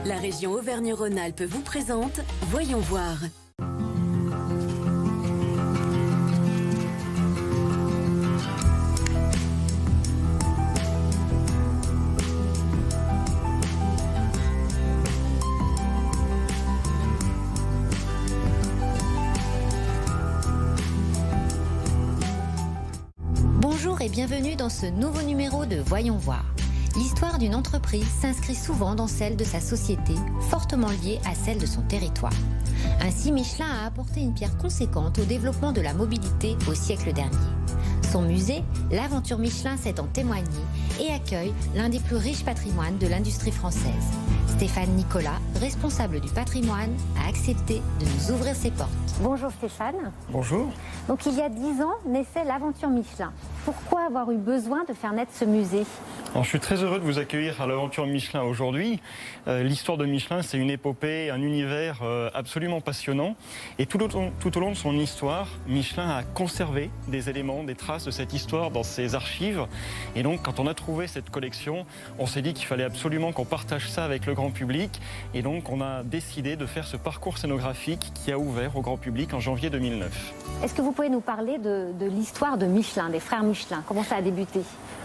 La région Auvergne-Rhône-Alpes vous présente Voyons voir. Bonjour et bienvenue dans ce nouveau numéro de Voyons voir. L'histoire d'une entreprise s'inscrit souvent dans celle de sa société, fortement liée à celle de son territoire. Ainsi, Michelin a apporté une pierre conséquente au développement de la mobilité au siècle dernier. Son musée, l'Aventure Michelin, sait en témoigner et accueille l'un des plus riches patrimoines de l'industrie française. Stéphane Nicolas, responsable du patrimoine, a accepté de nous ouvrir ses portes. Bonjour Stéphane. Bonjour. Donc il y a 10 ans naissait l'Aventure Michelin. Pourquoi avoir eu besoin de faire naître ce musée ? Alors, je suis très heureux de vous accueillir à l'Aventure Michelin aujourd'hui. L'histoire de Michelin, c'est une épopée, un univers absolument passionnant. Et tout au long de son histoire, Michelin a conservé des éléments, des traces de cette histoire dans ses archives. Et donc, quand on a trouvé cette collection, on s'est dit qu'il fallait absolument qu'on partage ça avec le grand public. Et donc, on a décidé de faire ce parcours scénographique qui a ouvert au grand public en janvier 2009. Est-ce que vous pouvez nous parler de l'histoire de Michelin, des frères Michelin ? Comment ça a débuté ?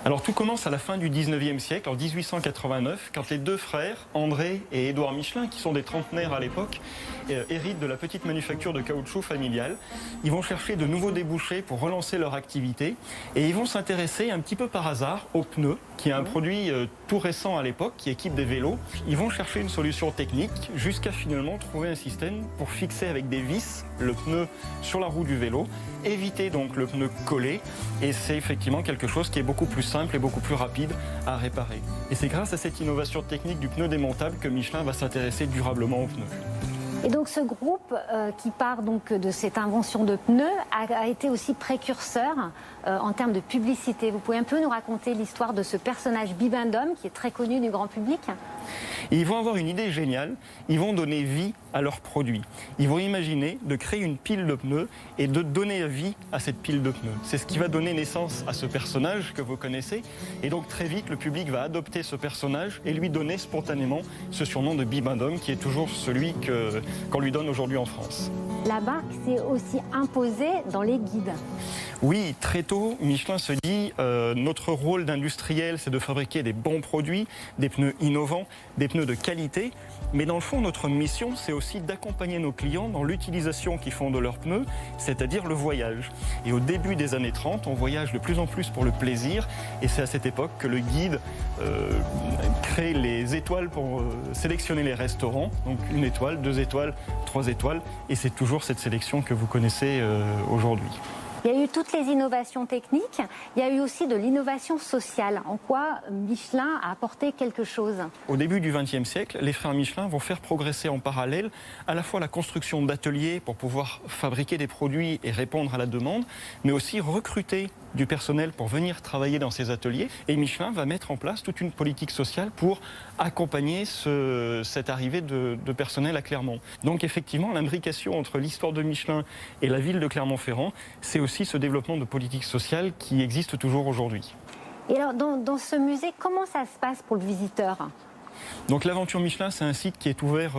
Alors tout commence à la fin du 19e siècle, en 1889, quand les deux frères, André et Édouard Michelin, qui sont des trentenaires à l'époque, héritent de la petite manufacture de caoutchouc familiale. Ils vont chercher de nouveaux débouchés pour relancer leur activité et ils vont s'intéresser un petit peu par hasard aux pneus, qui est un produit tout récent à l'époque, qui équipe des vélos. Ils vont chercher une solution technique jusqu'à finalement trouver un système pour fixer avec des vis le pneu sur la roue du vélo, éviter donc le pneu collé, et c'est effectivement quelque chose qui est beaucoup plus simple et beaucoup plus rapide à réparer. Et c'est grâce à cette innovation technique du pneu démontable que Michelin va s'intéresser durablement aux pneus. Et donc ce groupe qui part donc de cette invention de pneus a été aussi précurseur en termes de publicité. Vous pouvez un peu nous raconter l'histoire de ce personnage Bibendum qui est très connu du grand public ? Et ils vont avoir une idée géniale, ils vont donner vie à leurs produits. Ils vont imaginer de créer une pile de pneus et de donner vie à cette pile de pneus. C'est ce qui va donner naissance à ce personnage que vous connaissez. Et donc très vite, le public va adopter ce personnage et lui donner spontanément ce surnom de Bibendum qui est toujours celui qu'on lui donne aujourd'hui en France. La marque s'est aussi imposée dans les guides. Oui, très tôt, Michelin se dit notre rôle d'industriel, c'est de fabriquer des bons produits, des pneus innovants, des pneus de qualité. Mais dans le fond, notre mission, c'est aussi d'accompagner nos clients dans l'utilisation qu'ils font de leurs pneus, c'est-à-dire le voyage. Et au début des années 30, on voyage de plus en plus pour le plaisir. Et c'est à cette époque que le guide crée les étoiles pour sélectionner les restaurants. Donc 1 étoile, 2 étoiles, 3 étoiles. Et c'est toujours cette sélection que vous connaissez aujourd'hui. Il y a eu toutes les innovations techniques, il y a eu aussi de l'innovation sociale. En quoi Michelin a apporté quelque chose ? Au début du XXe siècle, les frères Michelin vont faire progresser en parallèle à la fois la construction d'ateliers pour pouvoir fabriquer des produits et répondre à la demande, mais aussi recruter du personnel pour venir travailler dans ces ateliers. Et Michelin va mettre en place toute une politique sociale pour accompagner cette arrivée de personnel à Clermont. Donc effectivement, l'imbrication entre l'histoire de Michelin et la ville de Clermont-Ferrand, c'est aussi ce développement de politique sociale qui existe toujours aujourd'hui. Et alors, dans ce musée, comment ça se passe pour le visiteur ? Donc l'Aventure Michelin, c'est un site qui est ouvert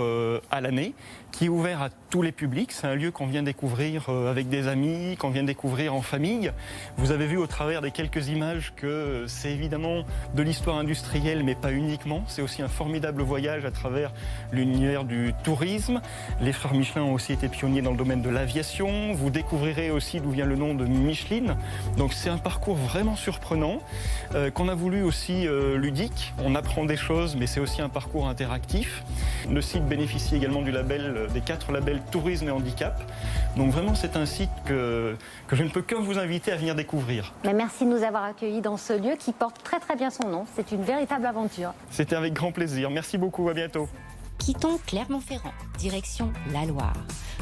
à l'année, qui est ouvert à tous les publics. C'est un lieu qu'on vient découvrir avec des amis, qu'on vient découvrir en famille. Vous avez vu au travers des quelques images que c'est évidemment de l'histoire industrielle, mais pas uniquement. C'est aussi un formidable voyage à travers l'univers du tourisme. Les frères Michelin ont aussi été pionniers dans le domaine de l'aviation. Vous découvrirez aussi d'où vient le nom de Micheline. Donc c'est un parcours vraiment surprenant, qu'on a voulu aussi ludique. On apprend des choses, mais c'est aussi un parcours interactif. Le site bénéficie également du label, des 4 labels tourisme et handicap. Donc vraiment, c'est un site que je ne peux que vous inviter à venir découvrir. Mais merci de nous avoir accueillis dans ce lieu qui porte très très bien son nom. C'est une véritable aventure. C'était avec grand plaisir. Merci beaucoup, à bientôt. Quittons Clermont-Ferrand, direction la Loire.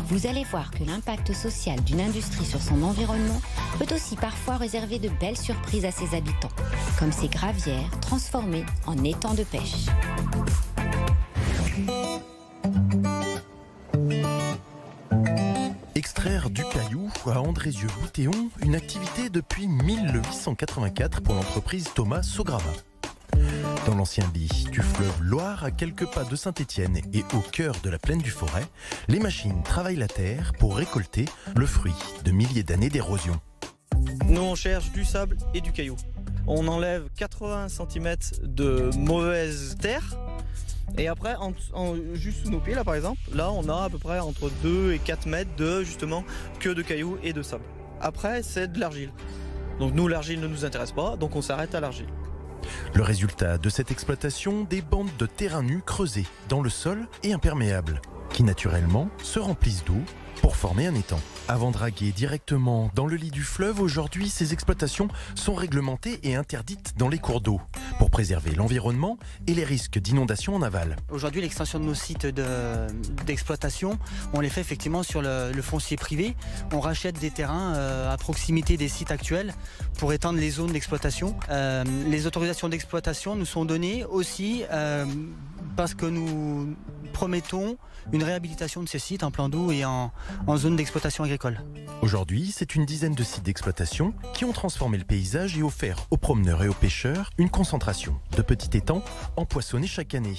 Vous allez voir que l'impact social d'une industrie sur son environnement peut aussi parfois réserver de belles surprises à ses habitants, comme ces gravières transformées en étangs de pêche. Extraire du caillou à Andrézieux-Boutéon, une activité depuis 1884 pour l'entreprise Thomas Saugrava. Dans l'ancien lit du fleuve Loire, à quelques pas de Saint-Étienne et au cœur de la plaine du Forêt, les machines travaillent la terre pour récolter le fruit de milliers d'années d'érosion. Nous, on cherche du sable et du caillou. On enlève 80 cm de mauvaise terre. Et après, juste sous nos pieds, là par exemple, là on a à peu près entre 2 et 4 mètres de justement que de cailloux et de sable. Après, c'est de l'argile. Donc nous, l'argile ne nous intéresse pas, donc on s'arrête à l'argile. Le résultat de cette exploitation, des bandes de terrain nu creusées dans le sol et imperméables, qui naturellement se remplissent d'eau pour former un étang. Avant de draguer directement dans le lit du fleuve, aujourd'hui, ces exploitations sont réglementées et interdites dans les cours d'eau pour préserver l'environnement et les risques d'inondation en aval. Aujourd'hui, l'extension de nos sites d'exploitation, on les fait effectivement sur le foncier privé. On rachète des terrains à proximité des sites actuels pour étendre les zones d'exploitation. Les autorisations d'exploitation nous sont données aussi parce que nous promettons une réhabilitation de ces sites en plan d'eau et en zone d'exploitation agricole. Aujourd'hui, c'est une dizaine de sites d'exploitation qui ont transformé le paysage et offert aux promeneurs et aux pêcheurs une concentration de petits étangs empoisonnés chaque année.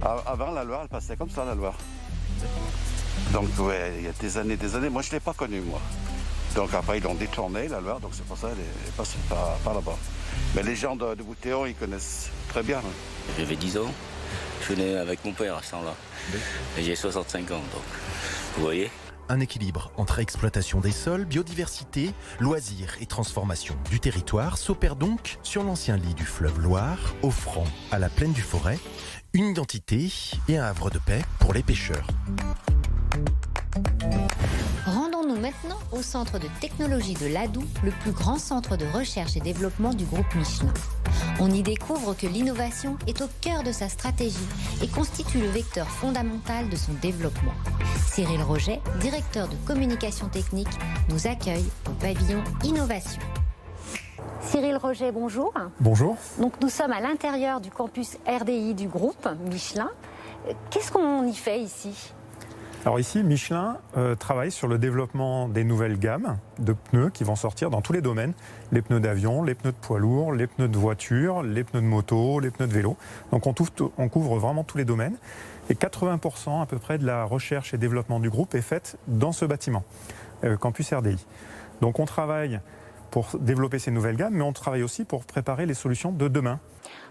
Avant, la Loire, elle passait comme ça, la Loire. Donc, ouais, il y a des années. Moi, je ne l'ai pas connue, moi. Donc, après, ils l'ont détournée, la Loire, donc c'est pour ça qu'elle est passée par là-bas. Mais les gens de Boutéon, ils connaissent très bien. J'avais 10 ans. Je venais avec mon père à ce temps-là. Et j'ai 65 ans, donc vous voyez. Un équilibre entre exploitation des sols, biodiversité, loisirs et transformation du territoire s'opère donc sur l'ancien lit du fleuve Loire, offrant à la plaine du Forêt une identité et un havre de paix pour les pêcheurs. Rendons-nous maintenant au centre de technologie de l'Adoux, le plus grand centre de recherche et développement du groupe Michelin. On y découvre que l'innovation est au cœur de sa stratégie et constitue le vecteur fondamental de son développement. Cyril Roget, directeur de communication technique, nous accueille au pavillon Innovation. Cyril Roget, bonjour. Bonjour. Donc nous sommes à l'intérieur du campus RDI du groupe Michelin. Qu'est-ce qu'on y fait ici ? Alors ici, Michelin travaille sur le développement des nouvelles gammes de pneus qui vont sortir dans tous les domaines. Les pneus d'avion, les pneus de poids lourds, les pneus de voiture, les pneus de moto, les pneus de vélo. Donc on couvre vraiment tous les domaines. Et 80% à peu près de la recherche et développement du groupe est faite dans ce bâtiment, campus RDI. Donc on travaille pour développer ces nouvelles gammes, mais on travaille aussi pour préparer les solutions de demain.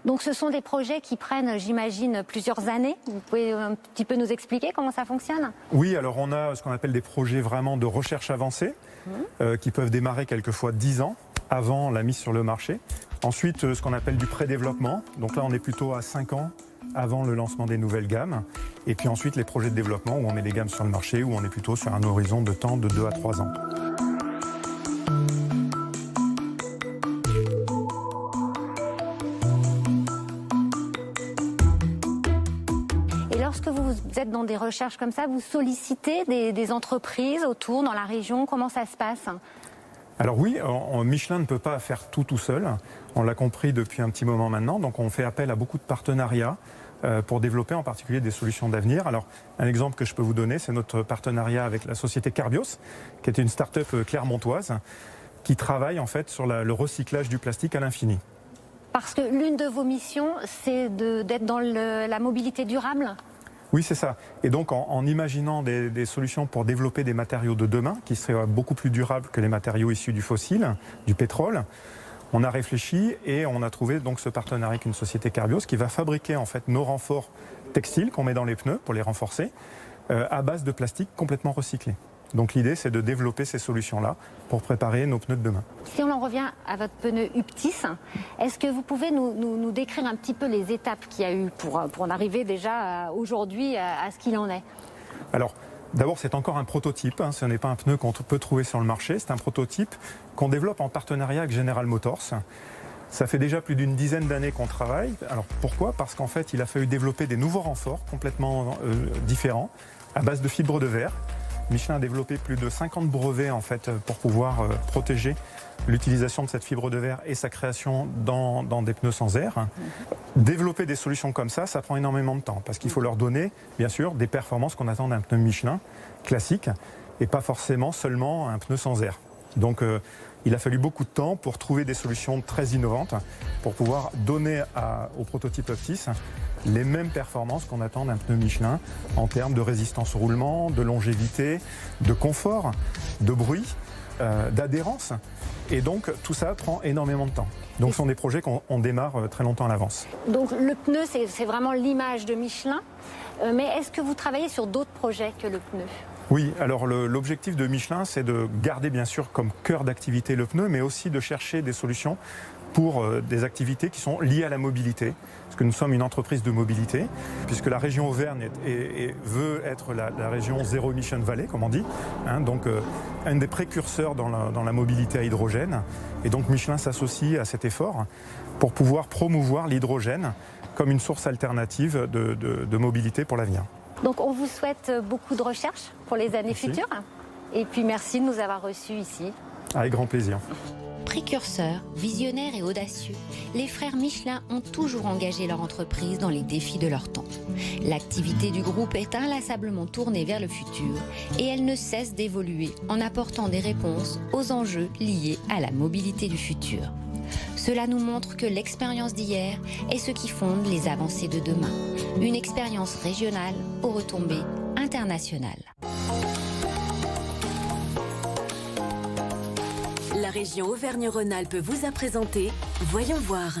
Donc ce sont des projets qui prennent, j'imagine, plusieurs années. Vous pouvez un petit peu nous expliquer comment ça fonctionne ? Oui, alors on a ce qu'on appelle des projets vraiment de recherche avancée, qui peuvent démarrer quelquefois 10 ans avant la mise sur le marché. Ensuite, ce qu'on appelle du pré-développement. Donc là, on est plutôt à 5 ans avant le lancement des nouvelles gammes. Et puis ensuite, les projets de développement où on met les gammes sur le marché, où on est plutôt sur un horizon de temps de 2 à 3 ans. Lorsque vous êtes dans des recherches comme ça, vous sollicitez des entreprises autour, dans la région, comment ça se passe ? Alors oui, Michelin ne peut pas faire tout seul, on l'a compris depuis un petit moment maintenant, donc on fait appel à beaucoup de partenariats pour développer en particulier des solutions d'avenir. Alors un exemple que je peux vous donner, c'est notre partenariat avec la société Carbios, qui est une start-up clermontoise, qui travaille en fait sur le recyclage du plastique à l'infini. Parce que l'une de vos missions, c'est d'être dans la mobilité durable ? Oui, c'est ça. Et donc, en imaginant des solutions pour développer des matériaux de demain, qui seraient beaucoup plus durables que les matériaux issus du fossile, du pétrole, on a réfléchi et on a trouvé donc ce partenariat avec une société Carbios qui va fabriquer en fait nos renforts textiles qu'on met dans les pneus pour les renforcer, à base de plastique complètement recyclé. Donc l'idée, c'est de développer ces solutions-là pour préparer nos pneus de demain. Si on en revient à votre pneu Uptis, est-ce que vous pouvez nous décrire un petit peu les étapes qu'il y a eu pour en arriver déjà aujourd'hui à ce qu'il en est ? Alors, d'abord, c'est encore un prototype. Ce n'est pas un pneu qu'on peut trouver sur le marché. C'est un prototype qu'on développe en partenariat avec General Motors. Ça fait déjà plus d'une dizaine d'années qu'on travaille. Alors pourquoi ? Parce qu'en fait, il a fallu développer des nouveaux renforts complètement différents à base de fibres de verre. Michelin a développé plus de 50 brevets en fait, pour pouvoir protéger l'utilisation de cette fibre de verre et sa création dans des pneus sans air. Développer des solutions comme ça prend énormément de temps parce qu'il faut leur donner, bien sûr, des performances qu'on attend d'un pneu Michelin classique et pas forcément seulement un pneu sans air. Donc Il a fallu beaucoup de temps pour trouver des solutions très innovantes pour pouvoir donner au prototype Optis les mêmes performances qu'on attend d'un pneu Michelin en termes de résistance au roulement, de longévité, de confort, de bruit, d'adhérence. Et donc tout ça prend énormément de temps. Donc ce sont des projets qu'on démarre très longtemps à l'avance. Donc le pneu, c'est vraiment l'image de Michelin. Mais est-ce que vous travaillez sur d'autres projets que le pneu ? Oui, alors l'objectif de Michelin, c'est de garder bien sûr comme cœur d'activité le pneu, mais aussi de chercher des solutions pour des activités qui sont liées à la mobilité, parce que nous sommes une entreprise de mobilité, puisque la région Auvergne veut être la région Zero Emission Valley, comme on dit, hein, donc un des précurseurs dans la mobilité à hydrogène. Et donc Michelin s'associe à cet effort pour pouvoir promouvoir l'hydrogène comme une source alternative de mobilité pour l'avenir. Donc on vous souhaite beaucoup de recherches pour les années futures. Et puis merci de nous avoir reçus ici. Avec grand plaisir. Précurseurs, visionnaires et audacieux, les frères Michelin ont toujours engagé leur entreprise dans les défis de leur temps. L'activité du groupe est inlassablement tournée vers le futur et elle ne cesse d'évoluer en apportant des réponses aux enjeux liés à la mobilité du futur. Cela nous montre que l'expérience d'hier est ce qui fonde les avancées de demain. Une expérience régionale aux retombées internationales. La région Auvergne-Rhône-Alpes vous a présenté Voyons voir.